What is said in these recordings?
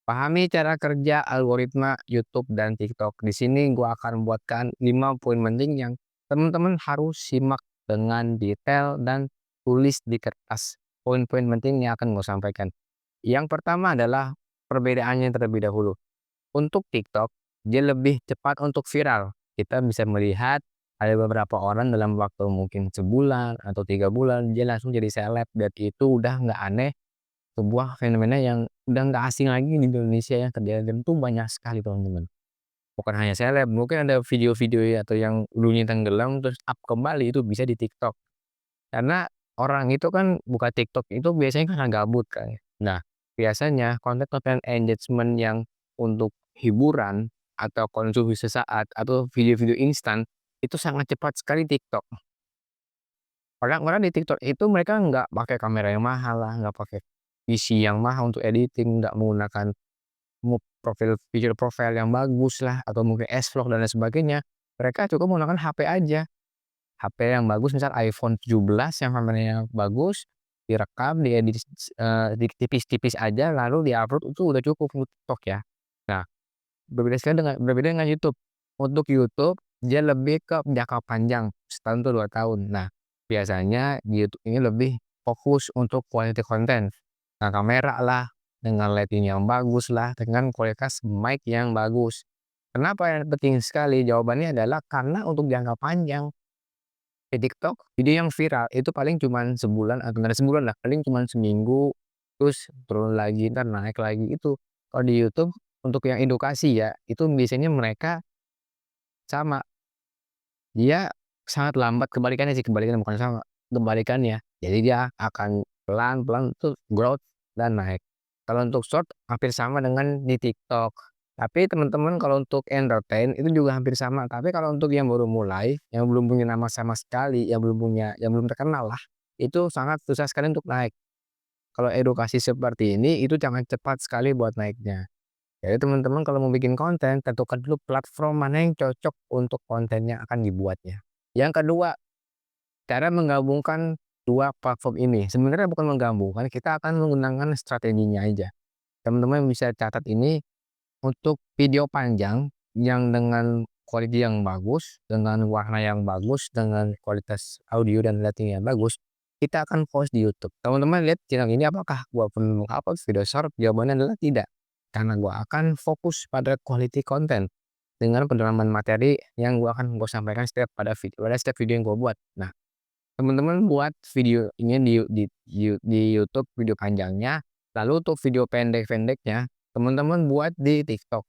Pahami cara kerja algoritma YouTube dan TikTok. Di sini gua akan buatkan 5 poin penting yang teman-teman harus simak dengan detail dan tulis di kertas. Poin-poin penting yang akan gue sampaikan. Yang pertama adalah perbedaannya terlebih dahulu. Untuk TikTok, dia lebih cepat untuk viral. Kita bisa melihat ada beberapa orang dalam waktu mungkin sebulan atau 3 bulan dia langsung jadi seleb dan itu udah nggak aneh, sebuah fenomena yang udah nggak asing lagi di Indonesia yang terjadi dan itu banyak sekali teman-teman. Bukan hanya seleb, mungkin ada video-video ya atau yang dulunya tenggelam terus up kembali itu bisa di TikTok. Karena orang itu kan buka TikTok itu biasanya karena gabut kan. Nah, biasanya konten-konten engagement yang untuk hiburan atau konsumsi sesaat atau video-video instan itu sangat cepat sekali TikTok. Orang-orang di TikTok itu mereka nggak pakai kamera yang mahal lah, nggak pakai PC yang mahal untuk editing, nggak menggunakan fitur profile yang bagus lah, atau mungkin S-Vlog dan lain sebagainya. Mereka cukup menggunakan HP aja. HP yang bagus misal iPhone 17 yang kameranya bagus, direkam, diedit tipis-tipis aja lalu di-upload itu udah cukup untuk TikTok ya. Nah, berbeda dengan YouTube. Untuk YouTube dia lebih ke jangka panjang, setahun tuh 2 tahun. Nah, biasanya di YouTube ini lebih fokus untuk quality content. Nah, kamera lah, dengan lighting yang bagus lah, dengan kualitas mic yang bagus. Kenapa yang penting sekali? Jawabannya adalah karena untuk jangka panjang. Di TikTok, video yang viral itu paling cuman sebulan atau nggak ada sebulan lah, paling cuman seminggu, terus turun lagi, entar naik lagi, itu. Kalau di YouTube, untuk yang edukasi ya, itu biasanya mereka sama, dia sangat lambat, kebalikannya bukan sama, kebalikannya. Jadi dia akan pelan-pelan tuh growth dan naik. Kalau untuk short hampir sama dengan di TikTok. Tapi teman-teman kalau untuk entertain itu juga hampir sama, tapi kalau untuk yang baru mulai, yang belum punya nama sama sekali, yang belum terkenal lah, itu sangat susah sekali untuk naik. Kalau edukasi seperti ini, itu sangat cepat sekali buat naiknya. Jadi teman-teman kalau mau bikin konten, tentukan dulu platform mana yang cocok untuk konten yang akan dibuatnya. Yang kedua, cara menggabungkan 2 platform ini. Sebenarnya bukan menggabungkan, kita akan menggunakan strateginya aja. Teman-teman bisa catat ini untuk video panjang yang dengan quality yang bagus, dengan warna yang bagus, dengan kualitas audio dan lighting yang bagus, kita akan post di YouTube. Teman-teman lihat channel ini apakah gua perlu meng-upload video short? Jawabannya adalah tidak. Karena gua akan fokus pada quality content dengan pendalaman materi yang gua sampaikan pada setiap video yang gua buat. Nah, teman-teman buat video ini di YouTube video panjangnya, lalu untuk video pendek-pendeknya, teman-teman buat di TikTok.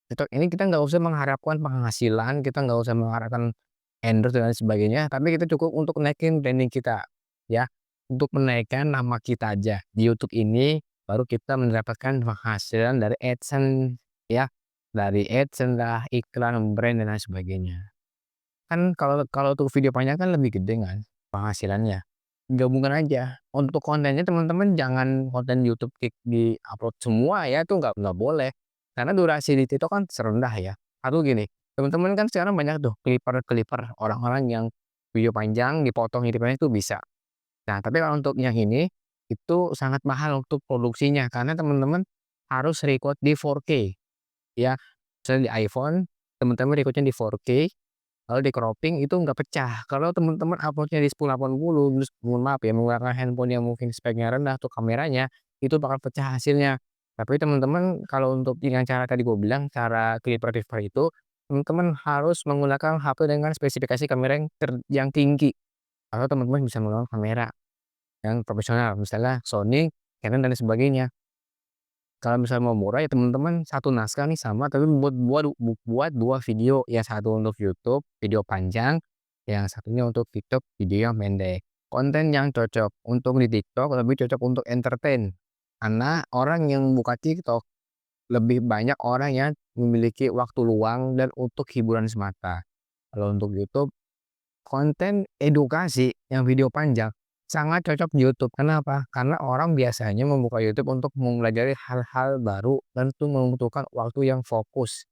TikTok ini kita nggak usah mengharapkan penghasilan, kita nggak usah mengharapkan endorse dan lain sebagainya, tapi kita cukup untuk naikin branding kita, ya. Untuk menaikkan nama kita aja. Di YouTube ini baru kita mendapatkan penghasilan dari AdSense, ya. Dari AdSense lah, iklan, brand dan lain sebagainya. Kan kalau kalau untuk video panjang kan lebih gede kan penghasilannya. Gabungkan aja. Untuk kontennya teman-teman jangan konten YouTube di-upload semua ya, itu nggak boleh. Karena durasi di TikTok kan serendah ya. Atau gini, teman-teman kan sekarang banyak tuh clipper-clipper, orang-orang yang video panjang dipotong edit itu bisa. Nah, tapi kalau untuk yang ini, itu sangat mahal untuk produksinya karena teman-teman harus record di 4K ya. Misalnya di iPhone, teman-teman record-nya di 4K. Kalau di-cropping itu nggak pecah. Kalau teman-teman upload-nya di 1080 terus mohon maaf ya menggunakan handphone yang mungkin speknya rendah tuh kameranya, itu bakal pecah hasilnya. Tapi teman-teman kalau untuk dengan cara tadi gue bilang, cara clipper-clipper itu, teman-teman harus menggunakan HP dengan spesifikasi kamera yang tinggi, atau teman-teman bisa menggunakan kamera yang profesional, misalnya Sony, Canon dan lain sebagainya. Kalau misalnya mau murah ya teman-teman satu naskah nih sama tapi buat 2 video, yang satu untuk YouTube video panjang, yang satunya untuk TikTok video yang pendek. Konten yang cocok untuk di TikTok lebih cocok untuk entertain, karena orang yang buka TikTok lebih banyak orang yang memiliki waktu luang dan untuk hiburan semata. Kalau untuk YouTube konten edukasi yang video panjang sangat cocok di YouTube. Kenapa? Karena orang biasanya membuka YouTube untuk mempelajari hal-hal baru dan itu membutuhkan waktu yang fokus.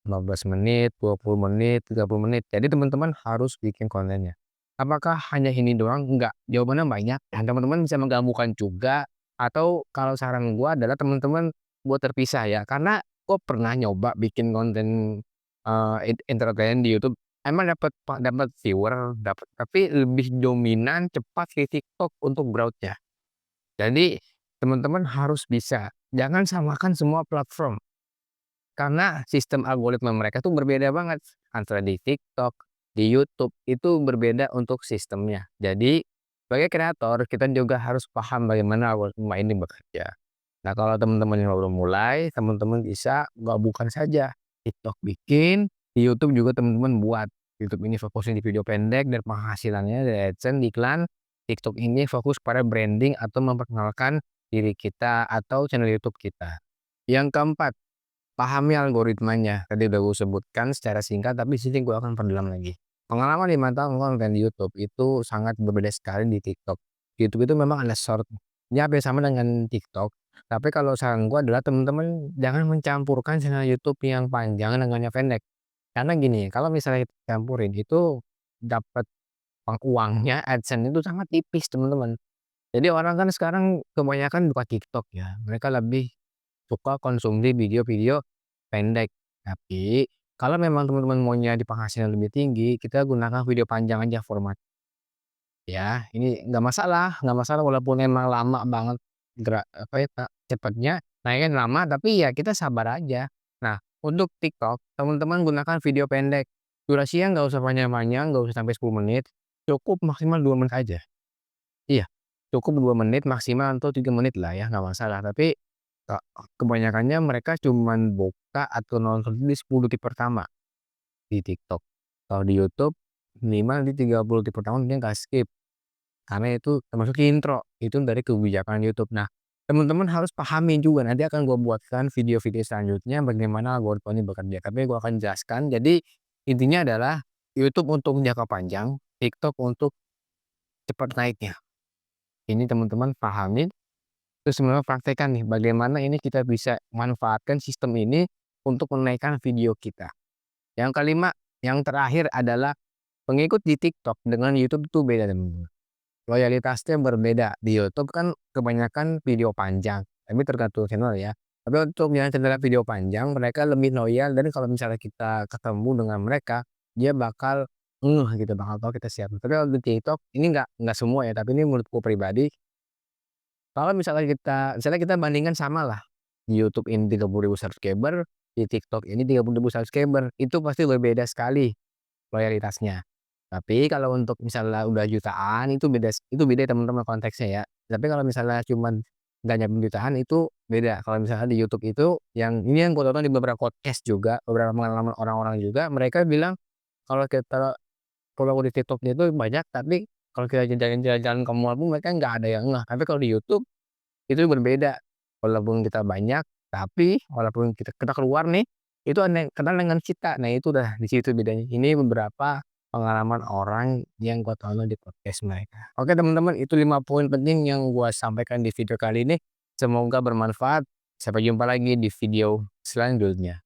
15 menit, 20 menit, 30 menit. Jadi teman-teman harus bikin kontennya. Apakah hanya ini doang? Enggak. Jawabannya banyak. Dan teman-teman bisa menggabungkan juga atau kalau saran gua adalah teman-teman buat terpisah ya, karena gue pernah nyoba bikin konten, entertain di YouTube, emang dapat viewer, tapi lebih dominan cepat di TikTok untuk growth-nya. Jadi teman-teman harus bisa, jangan samakan semua platform, karena sistem algoritma mereka tuh berbeda banget antara di TikTok, di YouTube, itu berbeda untuk sistemnya. Jadi sebagai kreator kita juga harus paham bagaimana algoritma ini bekerja. Nah, kalau teman-teman yang baru mulai, teman-teman bisa gabungkan saja, TikTok bikin, di YouTube juga teman-teman buat. YouTube ini fokusnya di video pendek dan penghasilannya dari AdSense, iklan. TikTok ini fokus pada branding atau memperkenalkan diri kita atau channel YouTube kita. Yang keempat, pahami algoritmanya. Tadi udah gue sebutkan secara singkat, tapi di sini gue akan perdalam lagi. Pengalaman 5 tahun konten di YouTube itu sangat berbeda sekali di TikTok. YouTube itu memang ada short-nya hampir sama dengan TikTok. Tapi kalau saran gue adalah teman-teman jangan mencampurkan channel YouTube yang panjang dengan yang pendek. Karena gini, kalau misalnya kita campurin itu dapat uangnya AdSense itu sangat tipis teman-teman. Jadi orang kan sekarang kebanyakan buka TikTok ya. Mereka lebih suka konsumsi video-video pendek. Tapi kalau memang teman-teman maunya di penghasilan lebih tinggi, kita gunakan video panjang aja format. Ya, ini nggak masalah walaupun emang lama banget apa ya, cepatnya naiknya lama, tapi ya kita sabar aja. Nah, untuk TikTok, teman-teman gunakan video pendek, durasinya nggak usah panjang-panjang, nggak usah sampai 10 menit, cukup maksimal 2 menit aja. Iya, cukup 2 menit maksimal atau 3 menit lah ya, nggak masalah. Tapi, ke kebanyakannya mereka cuman buka atau nonton di 10 detik pertama di TikTok. Kalau di YouTube, minimal di 30 detik pertama dia nggak skip. Karena itu termasuk intro, itu dari kebijakan YouTube. Nah, teman-teman harus pahami juga, nanti akan gue buatkan video-video selanjutnya bagaimana algoritma ini bekerja, tapi gue akan jelaskan. Jadi, intinya adalah YouTube untuk jangka panjang, TikTok untuk cepat naiknya. Ini teman-teman pahamin, terus sebenarnya praktekkan nih, bagaimana ini kita bisa manfaatkan sistem ini untuk menaikkan video kita. Yang kelima, yang terakhir adalah pengikut di TikTok dengan YouTube itu beda teman-teman. Loyalitasnya berbeda. Di YouTube kan kebanyakan video panjang, tapi tergantung channel ya. Tapi untuk yang channel video panjang, mereka lebih loyal dan kalau misalnya kita ketemu dengan mereka, dia bakal gitu, bakal tahu kita siapa. Tapi kalau di TikTok ini nggak semua ya, tapi ini menurutku pribadi, kalau misalnya kita bandingkan samalah, di YouTube ini 30.000 subscriber, di TikTok ini 30.000 subscriber, itu pasti berbeda sekali loyalitasnya. Tapi kalau untuk misalnya udah jutaan itu beda teman-teman konteksnya ya. Tapi kalau misalnya cuman nggak nyampe jutaan itu beda. Kalau misalnya di YouTube itu yang gua tonton di beberapa podcast juga, beberapa pengalaman orang-orang juga, mereka bilang kalau kita follower di TikTok-nya itu banyak, tapi kalau kita jalan-jalan ke mall pun mereka nggak ada yang ngeh. Tapi kalau di YouTube itu berbeda. Walaupun kita banyak, tapi walaupun kita keluar nih, itu ada yang kenal dengan kita. Nah, itu udah di situ bedanya. Ini beberapa pengalaman orang yang gua tonton di podcast mereka. Oke teman-teman, itu 5 poin penting yang gua sampaikan di video kali ini. Semoga bermanfaat. Sampai jumpa lagi di video selanjutnya.